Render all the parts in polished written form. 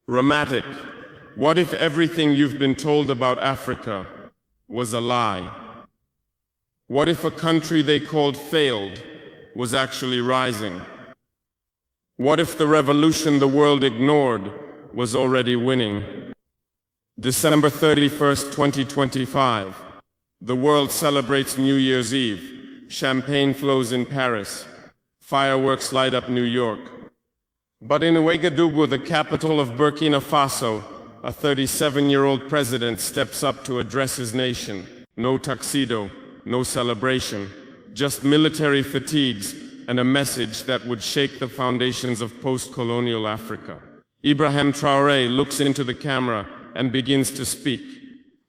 Dramatic. What if everything you've been told about Africa was a lie? What if a country they called failed was actually rising? What if the revolution the world ignored was already winning? December 31st, 2025. The world celebrates New Year's Eve. Champagne flows in Paris. Fireworks light up New York. But in Ouagadougou, the capital of Burkina Faso, a 37-year-old president steps up to address his nation. No tuxedo, no celebration, just military fatigues and a message that would shake the foundations of post-colonial Africa. Ibrahim Traoré looks into the camera and begins to speak.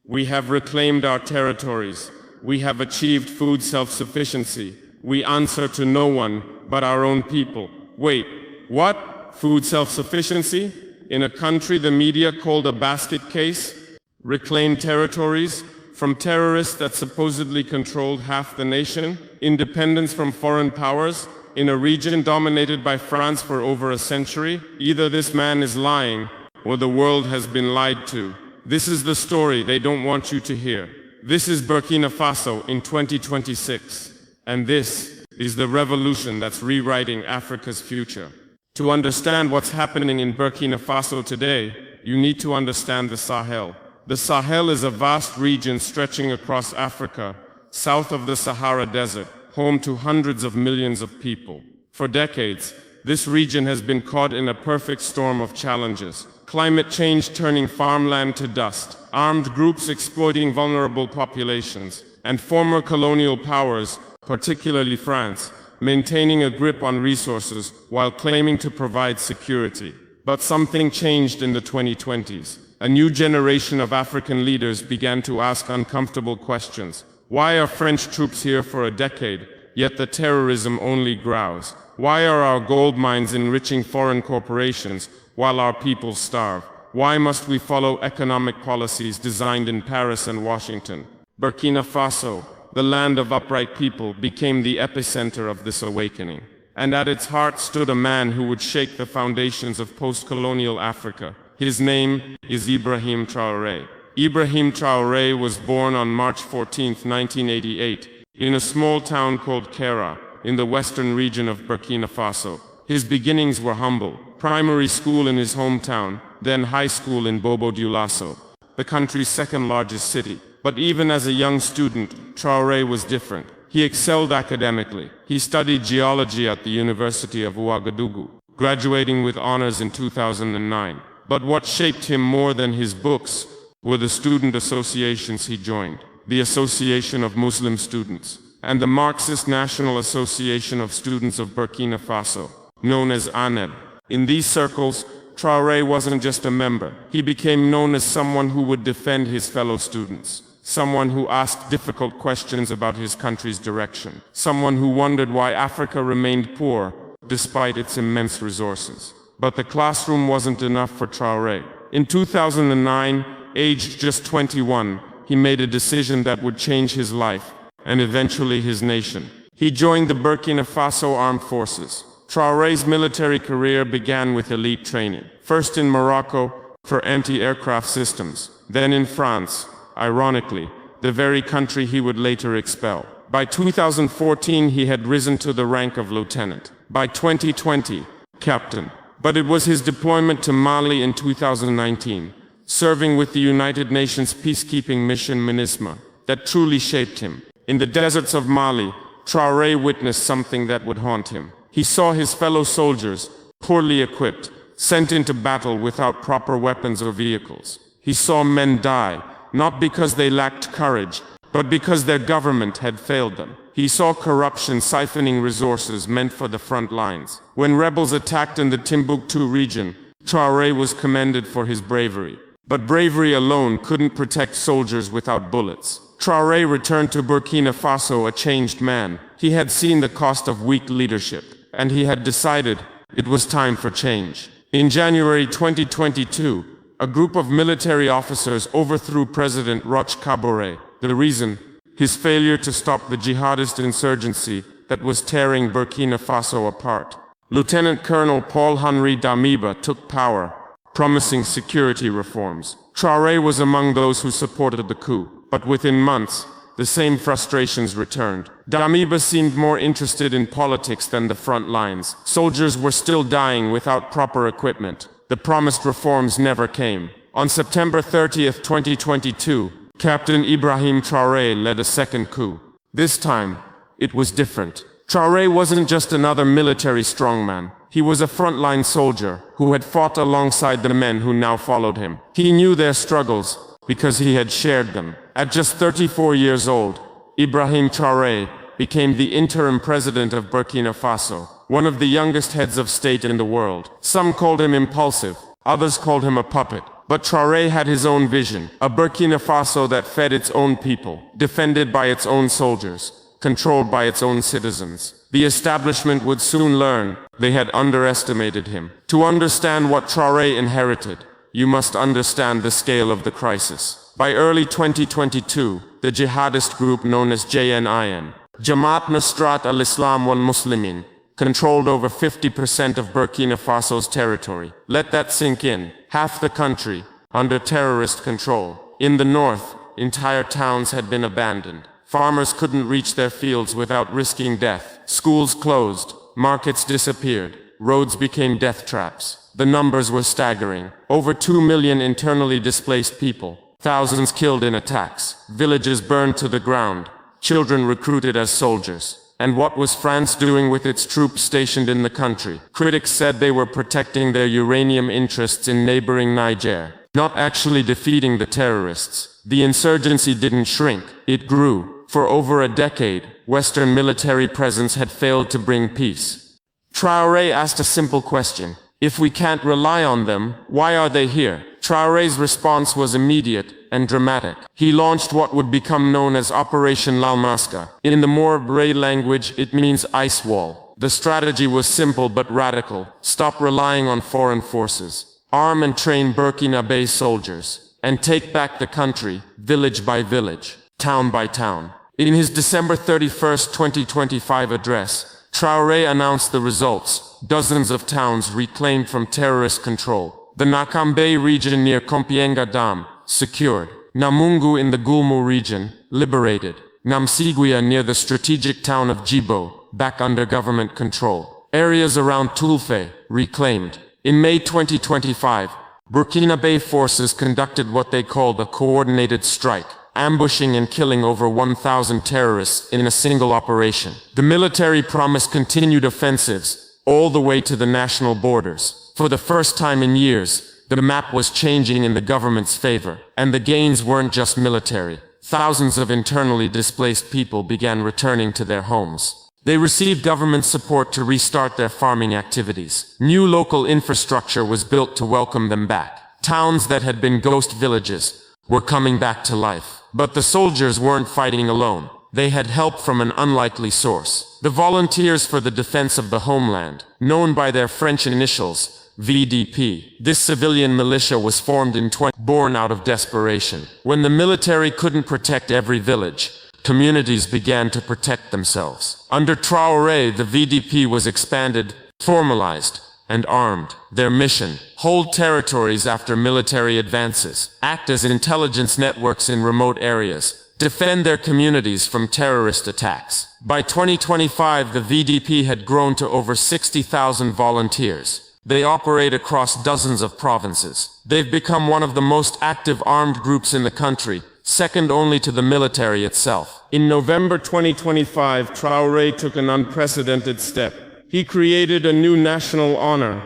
We have reclaimed our territories. We have achieved food self-sufficiency. We answer to no one but our own people. Wait, what? Food self-sufficiency? In a country the media called a basket case? Reclaimed territories? From terrorists that supposedly controlled half the nation? Independence from foreign powers? In a region dominated by France for over a century? Either this man is lying, or the world has been lied to. This is the story they don't want you to hear. This is Burkina Faso in 2026. And this is the revolution that's rewriting Africa's future. To understand what's happening in Burkina Faso today, you need to understand the Sahel. The Sahel is a vast region stretching across Africa, south of the Sahara Desert, home to hundreds of millions of people. For decades, this region has been caught in a perfect storm of challenges. Climate change turning farmland to dust, armed groups exploiting vulnerable populations, and former colonial powers, particularly France, maintaining a grip on resources while claiming to provide security. But something changed in the 2020s. A new generation of African leaders began to ask uncomfortable questions. Why are French troops here for a decade, yet the terrorism only grows? Why are our gold mines enriching foreign corporations while our people starve? Why must we follow economic policies designed in Paris and Washington? Burkina Faso, the land of upright people, became the epicenter of this awakening. And at its heart stood a man who would shake the foundations of post-colonial Africa. His name is Ibrahim Traoré. Ibrahim Traoré was born on March 14, 1988, in a small town called Kera, in the western region of Burkina Faso. His beginnings were humble. Primary school in his hometown, then high school in Bobo-Dioulasso, the country's second largest city. But even as a young student, Traoré was different. He excelled academically. He studied geology at the University of Ouagadougou, graduating with honors in 2009. But what shaped him more than his books were the student associations he joined. The Association of Muslim Students and the Marxist National Association of Students of Burkina Faso, known as ANEB. In these circles, Traoré wasn't just a member. He became known as someone who would defend his fellow students. Someone who asked difficult questions about his country's direction. Someone who wondered why Africa remained poor despite its immense resources. But the classroom wasn't enough for Traoré. In 2009, aged just 21, he made a decision that would change his life and eventually his nation. He joined the Burkina Faso Armed Forces. Traoré's military career began with elite training. First in Morocco for anti-aircraft systems, then in France, ironically, the very country he would later expel. By 2014, he had risen to the rank of lieutenant. By 2020, captain. But it was his deployment to Mali in 2019, serving with the United Nations peacekeeping mission MINUSMA, that truly shaped him. In the deserts of Mali, Traoré witnessed something that would haunt him. He saw his fellow soldiers, poorly equipped, sent into battle without proper weapons or vehicles. He saw men die, not because they lacked courage, but because their government had failed them. He saw corruption siphoning resources meant for the front lines. When rebels attacked in the Timbuktu region, Traoré was commended for his bravery. But bravery alone couldn't protect soldiers without bullets. Traoré returned to Burkina Faso a changed man. He had seen the cost of weak leadership, and he had decided it was time for change. In January 2022, a group of military officers overthrew President Roch Kabore. The reason? His failure to stop the jihadist insurgency that was tearing Burkina Faso apart. Lieutenant Colonel Paul-Henri Damiba took power, promising security reforms. Traore was among those who supported the coup, but within months, the same frustrations returned. Damiba seemed more interested in politics than the front lines. Soldiers were still dying without proper equipment. The promised reforms never came. On September 30th, 2022, Captain Ibrahim Traoré led a second coup. This time, it was different. Traoré wasn't just another military strongman. He was a frontline soldier who had fought alongside the men who now followed him. He knew their struggles because he had shared them. At just 34 years old, Ibrahim Traoré became the interim president of Burkina Faso, one of the youngest heads of state in the world. Some called him impulsive, others called him a puppet. But Traoré had his own vision, a Burkina Faso that fed its own people, defended by its own soldiers, controlled by its own citizens. The establishment would soon learn they had underestimated him. To understand what Traoré inherited, you must understand the scale of the crisis. By early 2022, the jihadist group known as JNIM, Jamaat Nusrat al-Islam wal Muslimin, controlled over 50% of Burkina Faso's territory. Let that sink in. Half the country under terrorist control. In the north, entire towns had been abandoned. Farmers couldn't reach their fields without risking death. Schools closed, markets disappeared, roads became death traps. The numbers were staggering. Over 2 million internally displaced people, thousands killed in attacks, villages burned to the ground, children recruited as soldiers. And what was France doing with its troops stationed in the country? Critics said they were protecting their uranium interests in neighboring Niger, not actually defeating the terrorists. The insurgency didn't shrink, it grew. For over a decade, Western military presence had failed to bring peace. Traoré asked a simple question. If we can't rely on them, why are they here? Traoré's response was immediate and dramatic. He launched what would become known as Operation Lalmassga. In the Morobre language, it means ice wall. The strategy was simple but radical. Stop relying on foreign forces. Arm and train Burkina soldiers. And take back the country, village by village, town by town. In his December 31, 2025 address, Traoré announced the results. Dozens of towns reclaimed from terrorist control. The Nakambe region near Kompienga Dam, secured. Namungu in the Gulmu region, liberated. Namsiguia near the strategic town of Djibo, back under government control. Areas around Tulfe, reclaimed. In May 2025, Burkina forces conducted what they called a coordinated strike, ambushing and killing over 1,000 terrorists in a single operation. The military promised continued offensives, all the way to the national borders. For the first time in years, the map was changing in the government's favor, and the gains weren't just military. Thousands of internally displaced people began returning to their homes. They received government support to restart their farming activities. New local infrastructure was built to welcome them back. Towns that had been ghost villages were coming back to life. But the soldiers weren't fighting alone. They had help from an unlikely source. The Volunteers for the Defense of the Homeland, known by their French initials, VDP. This civilian militia was formed in born out of desperation. When the military couldn't protect every village, communities began to protect themselves. Under Traoré, the VDP was expanded, formalized, and armed. Their mission: hold territories after military advances, act as intelligence networks in remote areas, defend their communities from terrorist attacks. By 2025, the VDP had grown to over 60,000 volunteers. They operate across dozens of provinces. They've become one of the most active armed groups in the country, second only to the military itself. In November 2025, Traoré took an unprecedented step. He created a new national honor,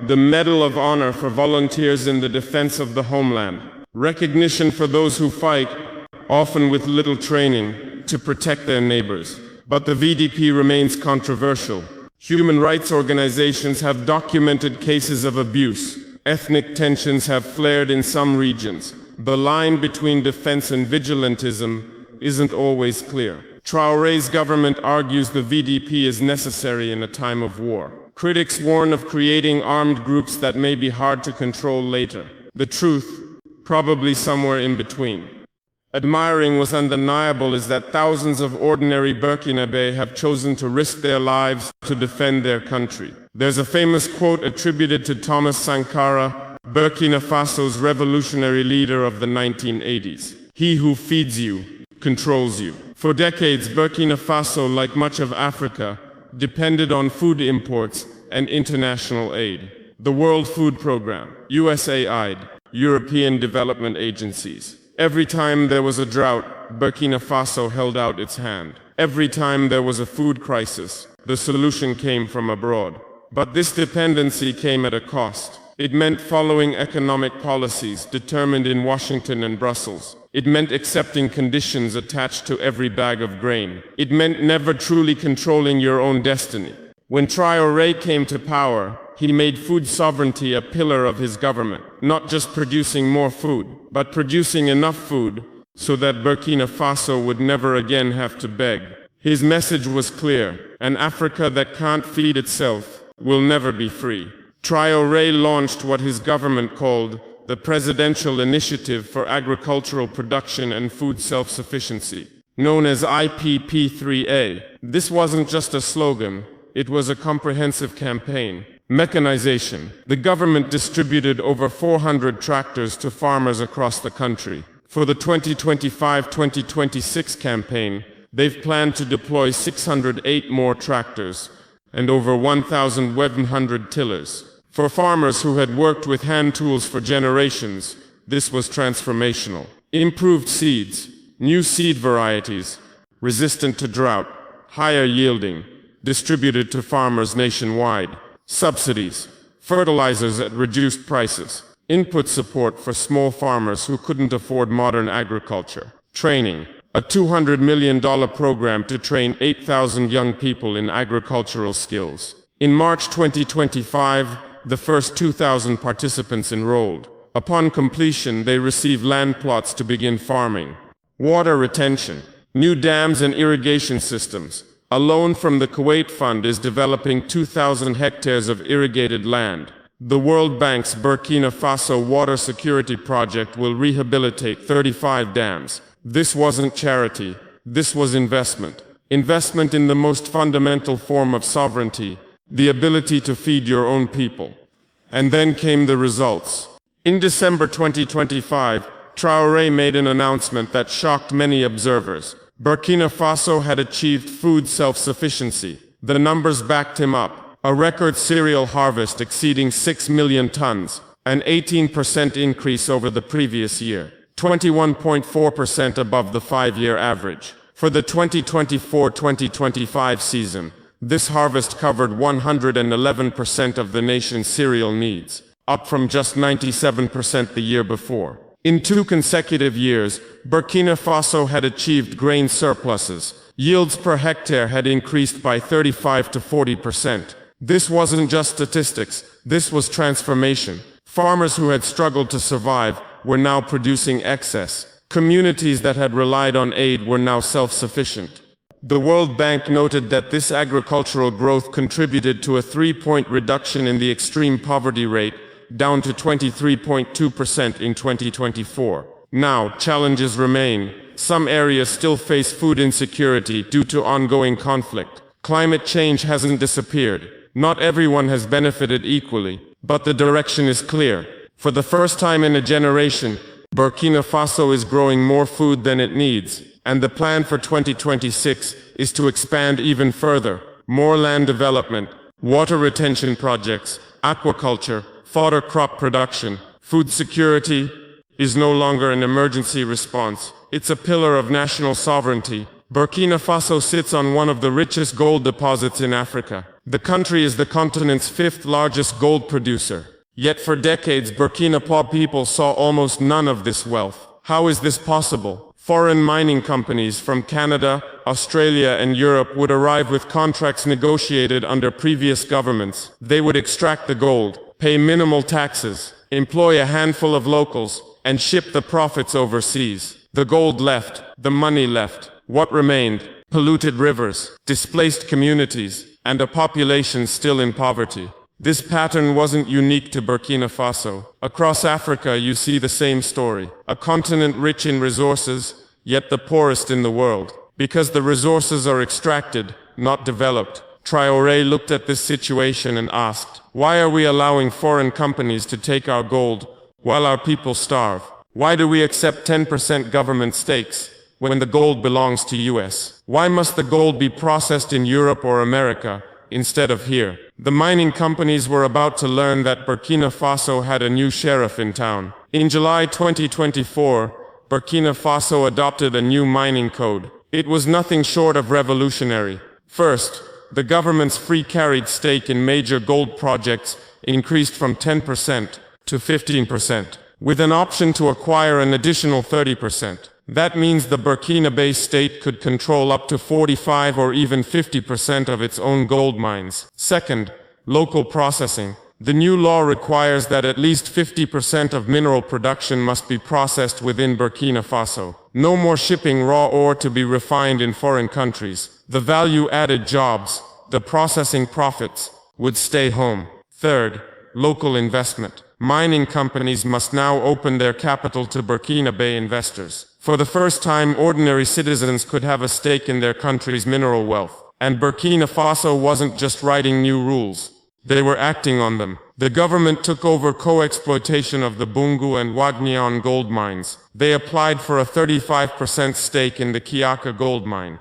the Medal of Honor for Volunteers in the Defense of the Homeland. Recognition for those who fight, often with little training, to protect their neighbors. But the VDP remains controversial. Human rights organizations have documented cases of abuse. Ethnic tensions have flared in some regions. The line between defense and vigilantism isn't always clear. Traoré's government argues the VDP is necessary in a time of war. Critics warn of creating armed groups that may be hard to control later. The truth, probably somewhere in between. Admiring what's undeniable is that thousands of ordinary Burkinabe have chosen to risk their lives to defend their country. There's a famous quote attributed to Thomas Sankara, Burkina Faso's revolutionary leader of the 1980s. He who feeds you, controls you. For decades, Burkina Faso, like much of Africa, depended on food imports and international aid. The World Food Programme, USAID, European development agencies. Every time there was a drought, Burkina Faso held out its hand. Every time there was a food crisis, the solution came from abroad. But this dependency came at a cost. It meant following economic policies determined in Washington and Brussels. It meant accepting conditions attached to every bag of grain. It meant never truly controlling your own destiny. When Traoré came to power, he made food sovereignty a pillar of his government, not just producing more food, but producing enough food so that Burkina Faso would never again have to beg. His message was clear: an Africa that can't feed itself will never be free. Traoré launched what his government called the Presidential Initiative for Agricultural Production and Food Self-Sufficiency, known as IPP3A. This wasn't just a slogan, it was a comprehensive campaign. Mechanization. The government distributed over 400 tractors to farmers across the country. For the 2025-2026 campaign, they've planned to deploy 608 more tractors and over 1,100 tillers. For farmers who had worked with hand tools for generations, this was transformational. Improved seeds, new seed varieties, resistant to drought, higher yielding, distributed to farmers nationwide. Subsidies, fertilizers at reduced prices, input support for small farmers who couldn't afford modern agriculture. Training, a $200 million program to train 8,000 young people in agricultural skills. In March 2025, the first 2,000 participants enrolled. Upon completion, they receive land plots to begin farming. Water retention, new dams and irrigation systems. A loan from the Kuwait Fund is developing 2,000 hectares of irrigated land. The World Bank's Burkina Faso Water Security Project will rehabilitate 35 dams. This wasn't charity, this was investment. Investment in the most fundamental form of sovereignty, the ability to feed your own people. And then came the results. In December 2025, Traoré made an announcement that shocked many observers. Burkina Faso had achieved food self-sufficiency. The numbers backed him up. A record cereal harvest exceeding 6 million tons, an 18% increase over the previous year, 21.4% above the 5-year average. For the 2024-2025 season, this harvest covered 111% of the nation's cereal needs, up from just 97% the year before. In 2 consecutive years, Burkina Faso had achieved grain surpluses. Yields per hectare had increased by 35 to 40%. This wasn't just statistics, this was transformation. Farmers who had struggled to survive were now producing excess. Communities that had relied on aid were now self-sufficient. The World Bank noted that this agricultural growth contributed to a 3-point reduction in the extreme poverty rate, down to 23.2% in 2024. Now, challenges remain. Some areas still face food insecurity due to ongoing conflict. Climate change hasn't disappeared. Not everyone has benefited equally, but the direction is clear. For the first time in a generation, Burkina Faso is growing more food than it needs, and the plan for 2026 is to expand even further. More land development, water retention projects, aquaculture, fodder crop production. Food security is no longer an emergency response. It's a pillar of national sovereignty. Burkina Faso sits on one of the richest gold deposits in Africa. The country is the continent's 5th largest gold producer. Yet for decades, Burkina Faso people saw almost none of this wealth. How is this possible? Foreign mining companies from Canada, Australia, and Europe would arrive with contracts negotiated under previous governments. They would extract the gold, pay minimal taxes, employ a handful of locals, and ship the profits overseas. The gold left, the money left. What remained? Polluted rivers, displaced communities, and a population still in poverty. This pattern wasn't unique to Burkina Faso. Across Africa, you see the same story. A continent rich in resources, yet the poorest in the world. Because the resources are extracted, not developed. Traore looked at this situation and asked, "Why are we allowing foreign companies to take our gold while our people starve? Why do we accept 10% government stakes when the gold belongs to US? Why must the gold be processed in Europe or America instead of here?" The mining companies were about to learn that Burkina Faso had a new sheriff in town. In July 2024, Burkina Faso adopted a new mining code. It was nothing short of revolutionary. First, the government's free carried stake in major gold projects increased from 10% to 15%, with an option to acquire an additional 30%. That means the Burkina state could control up to 45 or even 50% of its own gold mines. Second, local processing. The new law requires that at least 50% of mineral production must be processed within Burkina Faso. No more shipping raw ore to be refined in foreign countries. The value-added jobs, the processing profits, would stay home. Third, local investment. Mining companies must now open their capital to Burkina investors. For the first time, ordinary citizens could have a stake in their country's mineral wealth. And Burkina Faso wasn't just writing new rules. They were acting on them. The government took over co-exploitation of the Bungu and Wagnion gold mines. They applied for a 35% stake in the Kiaka gold mine,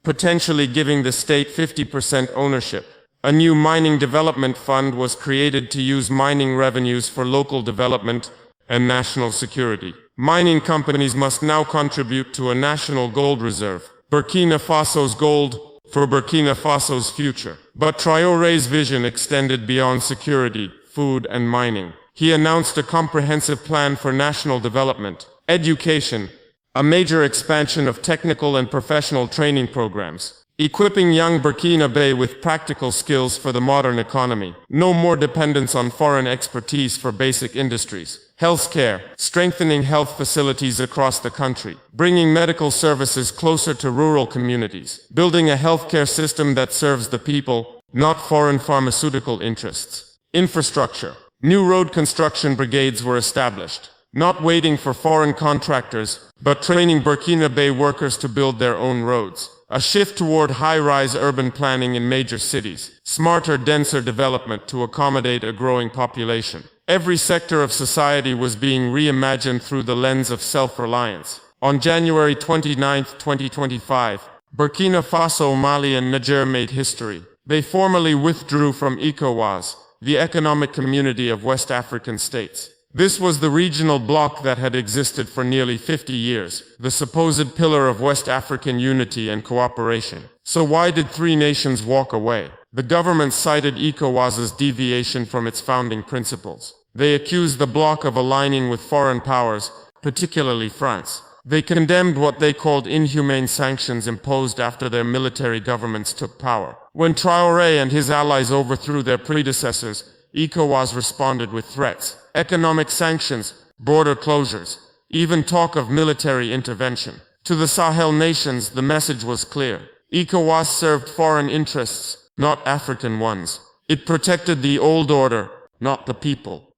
potentially giving the state 50% ownership. A new mining development fund was created to use mining revenues for local development and national security. Mining companies must now contribute to a national gold reserve. Burkina Faso's gold for Burkina Faso's future. But Traoré's vision extended beyond security, food, and mining. He announced a comprehensive plan for national development, education, a major expansion of technical and professional training programs, equipping young Burkina with practical skills for the modern economy. No more dependence on foreign expertise for basic industries. Healthcare, strengthening health facilities across the country, bringing medical services closer to rural communities, building a healthcare system that serves the people, not foreign pharmaceutical interests. Infrastructure. New road construction brigades were established, not waiting for foreign contractors, but training Burkina workers to build their own roads. A shift toward high-rise urban planning in major cities, smarter, denser development to accommodate a growing population. Every sector of society was being reimagined through the lens of self-reliance. On January 29, 2025, Burkina Faso, Mali, and Niger made history. They formally withdrew from ECOWAS, the Economic Community of West African States. This was the regional bloc that had existed for nearly 50 years, the supposed pillar of West African unity and cooperation. So why did three nations walk away? The government cited ECOWAS's deviation from its founding principles. They accused the bloc of aligning with foreign powers, particularly France. They condemned what they called inhumane sanctions imposed after their military governments took power. When Traoré and his allies overthrew their predecessors, ECOWAS responded with threats, economic sanctions, border closures, even talk of military intervention. To the Sahel nations, the message was clear. ECOWAS served foreign interests, not African ones. It protected the old order, not the people.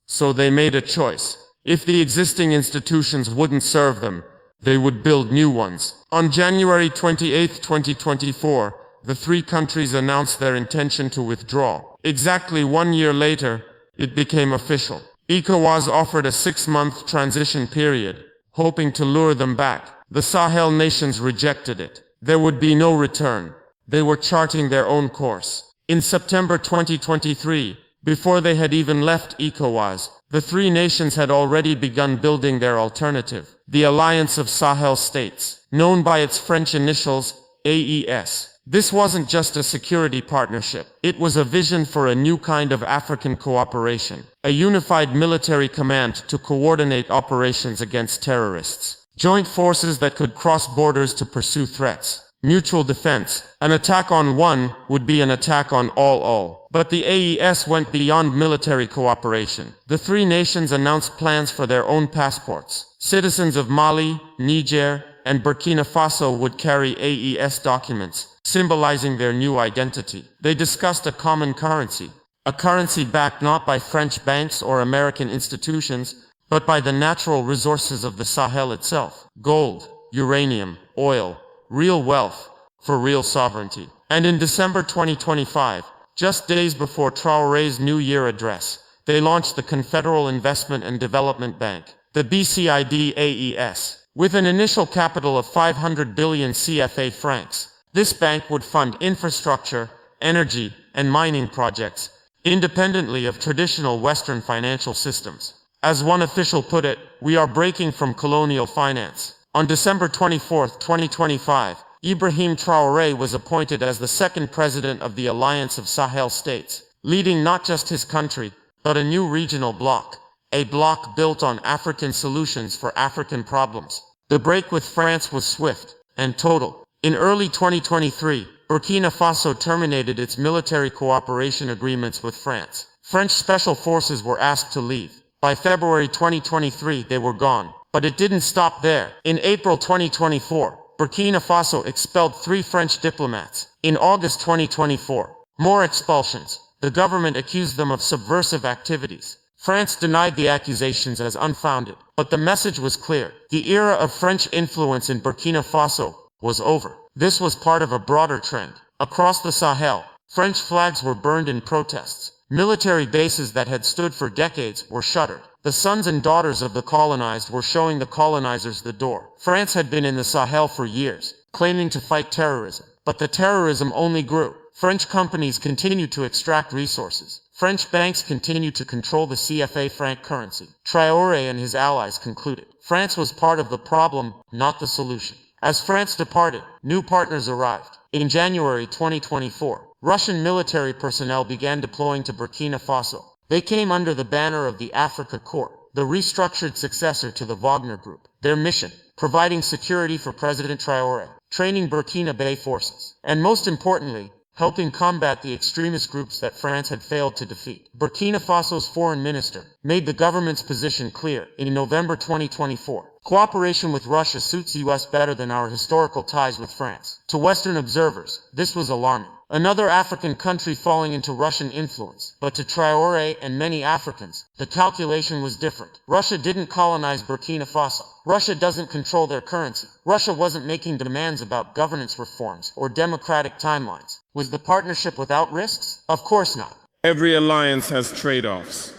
So they made a choice. If the existing institutions wouldn't serve them, they would build new ones. On January 28, 2024, the three countries announced their intention to withdraw. Exactly 1 year later, it became official. ECOWAS offered a 6-month transition period, hoping to lure them back. The Sahel nations rejected it. There would be no return. They were charting their own course. In September 2023, before they had even left ECOWAS, the three nations had already begun building their alternative, the Alliance of Sahel States, known by its French initials, AES. This wasn't just a security partnership. It was a vision for a new kind of African cooperation, a unified military command to coordinate operations against terrorists, joint forces that could cross borders to pursue threats, mutual defense. An attack on one would be an attack on all. But the AES went beyond military cooperation. The three nations announced plans for their own passports. Citizens of Mali, Niger, and Burkina Faso would carry AES documents, symbolizing their new identity. They discussed a common currency, a currency backed not by French banks or American institutions, but by the natural resources of the Sahel itself. Gold, uranium, oil, real wealth, for real sovereignty. And in December 2025, just days before Traoré's New Year address, they launched the Confederal Investment and Development Bank, the BCID-AES, with an initial capital of 500 billion CFA francs. This bank would fund infrastructure, energy, and mining projects, independently of traditional Western financial systems. As one official put it, we are breaking from colonial finance. On December 24, 2025, Ibrahim Traoré was appointed as the second president of the Alliance of Sahel states, leading not just his country, but a new regional bloc, a bloc built on African solutions for African problems. The break with France was swift and total. In early 2023, Burkina Faso terminated its military cooperation agreements with France. French special forces were asked to leave. By February 2023, they were gone. But it didn't stop there. In April 2024, Burkina Faso expelled 3 French diplomats. In August 2024, more expulsions. The government accused them of subversive activities. France denied the accusations as unfounded. But the message was clear. The era of French influence in Burkina Faso was over. This was part of a broader trend. Across the Sahel, French flags were burned in protests. Military bases that had stood for decades were shuttered. The sons and daughters of the colonized were showing the colonizers the door. France had been in the Sahel for years, claiming to fight terrorism. But the terrorism only grew. French companies continued to extract resources. French banks continued to control the CFA franc currency. Traoré and his allies concluded. France was part of the problem, not the solution. As France departed, new partners arrived. In January 2024, Russian military personnel began deploying to Burkina Faso. They came under the banner of the Africa Corps, the restructured successor to the Wagner Group. Their mission, providing security for President Traoré, training Burkina Faso forces, and most importantly, helping combat the extremist groups that France had failed to defeat. Burkina Faso's foreign minister made the government's position clear in November 2024. Cooperation with Russia suits US better than our historical ties with France. To Western observers, this was alarming. Another African country falling into Russian influence. But to Traoré and many Africans, the calculation was different. Russia didn't colonize Burkina Faso. Russia doesn't control their currency. Russia wasn't making demands about governance reforms or democratic timelines. Was the partnership without risks? Of course not. Every alliance has trade-offs.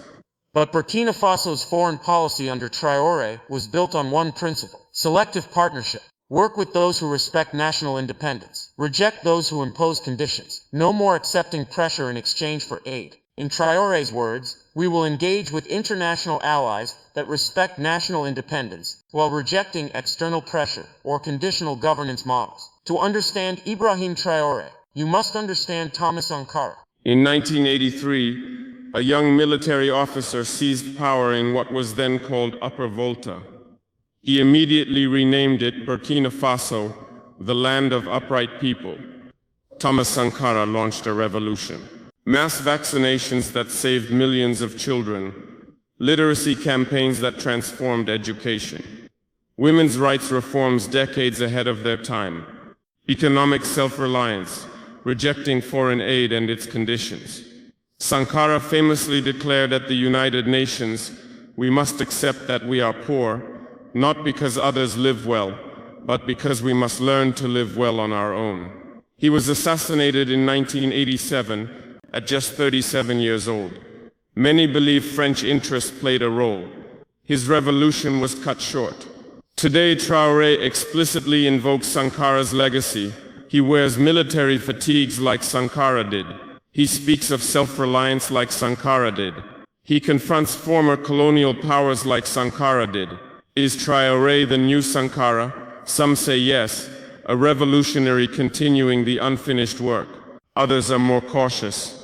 But Burkina Faso's foreign policy under Traoré was built on one principle: selective partnership. Work with those who respect national independence. Reject those who impose conditions. No more accepting pressure in exchange for aid. In Traoré's words, we will engage with international allies that respect national independence while rejecting external pressure or conditional governance models. To understand Ibrahim Traoré, you must understand Thomas Sankara. In 1983, a young military officer seized power in what was then called Upper Volta. He immediately renamed it Burkina Faso, the land of upright people. Thomas Sankara launched a revolution. Mass vaccinations that saved millions of children. Literacy campaigns that transformed education. Women's rights reforms decades ahead of their time. Economic self-reliance, rejecting foreign aid and its conditions. Sankara famously declared at the United Nations, "We must accept that we are poor, not because others live well, but because we must learn to live well on our own." He was assassinated in 1987 at just 37 years old. Many believe French interest played a role. His revolution was cut short. Today, Traoré explicitly invokes Sankara's legacy. He wears military fatigues like Sankara did. He speaks of self-reliance like Sankara did. He confronts former colonial powers like Sankara did. Is Traoré the new Sankara? Some say yes, a revolutionary continuing the unfinished work. Others are more cautious.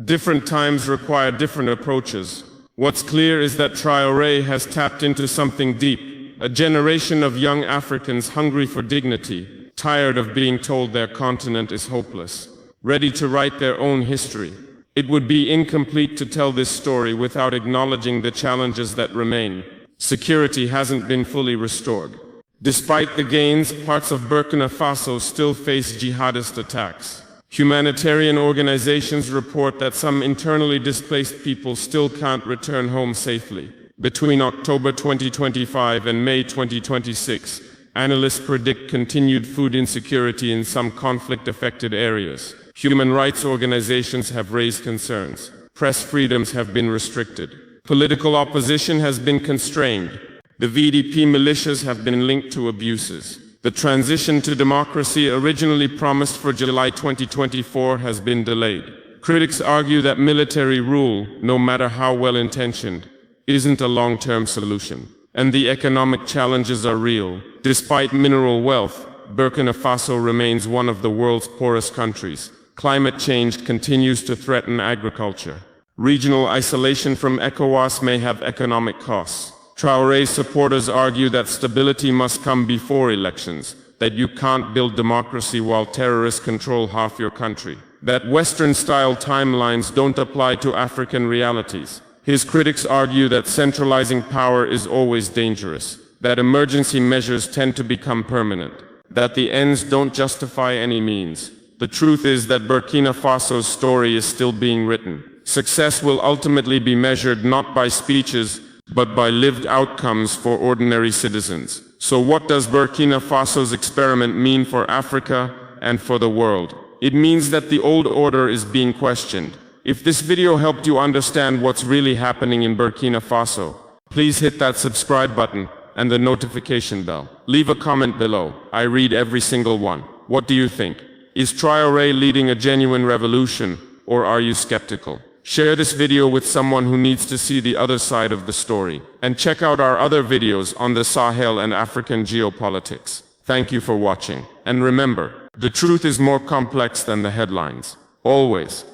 Different times require different approaches. What's clear is that Traoré has tapped into something deep, a generation of young Africans hungry for dignity, tired of being told their continent is hopeless, ready to write their own history. It would be incomplete to tell this story without acknowledging the challenges that remain. Security hasn't been fully restored. Despite the gains, parts of Burkina Faso still face jihadist attacks. Humanitarian organizations report that some internally displaced people still can't return home safely. Between October 2025 and May 2026, Analysts predict continued food insecurity in some conflict-affected areas. Human rights organizations have raised concerns. Press freedoms have been restricted. Political opposition has been constrained. The VDP militias have been linked to abuses. The transition to democracy originally promised for July 2024 has been delayed. Critics argue that military rule, no matter how well-intentioned, isn't a long-term solution. And the economic challenges are real. Despite mineral wealth, Burkina Faso remains one of the world's poorest countries. Climate change continues to threaten agriculture. Regional isolation from ECOWAS may have economic costs. Traore's supporters argue that stability must come before elections, that you can't build democracy while terrorists control half your country, that Western-style timelines don't apply to African realities. His critics argue that centralizing power is always dangerous, that emergency measures tend to become permanent, that the ends don't justify any means. The truth is that Burkina Faso's story is still being written. Success will ultimately be measured not by speeches, but by lived outcomes for ordinary citizens. So what does Burkina Faso's experiment mean for Africa and for the world? It means that the old order is being questioned. If this video helped you understand what's really happening in Burkina Faso, please hit that subscribe button and the notification bell. Leave a comment below. I read every single one. What do you think? Is Traoré leading a genuine revolution, or are you skeptical? Share this video with someone who needs to see the other side of the story. And check out our other videos on the Sahel and African geopolitics. Thank you for watching. And remember, the truth is more complex than the headlines. Always.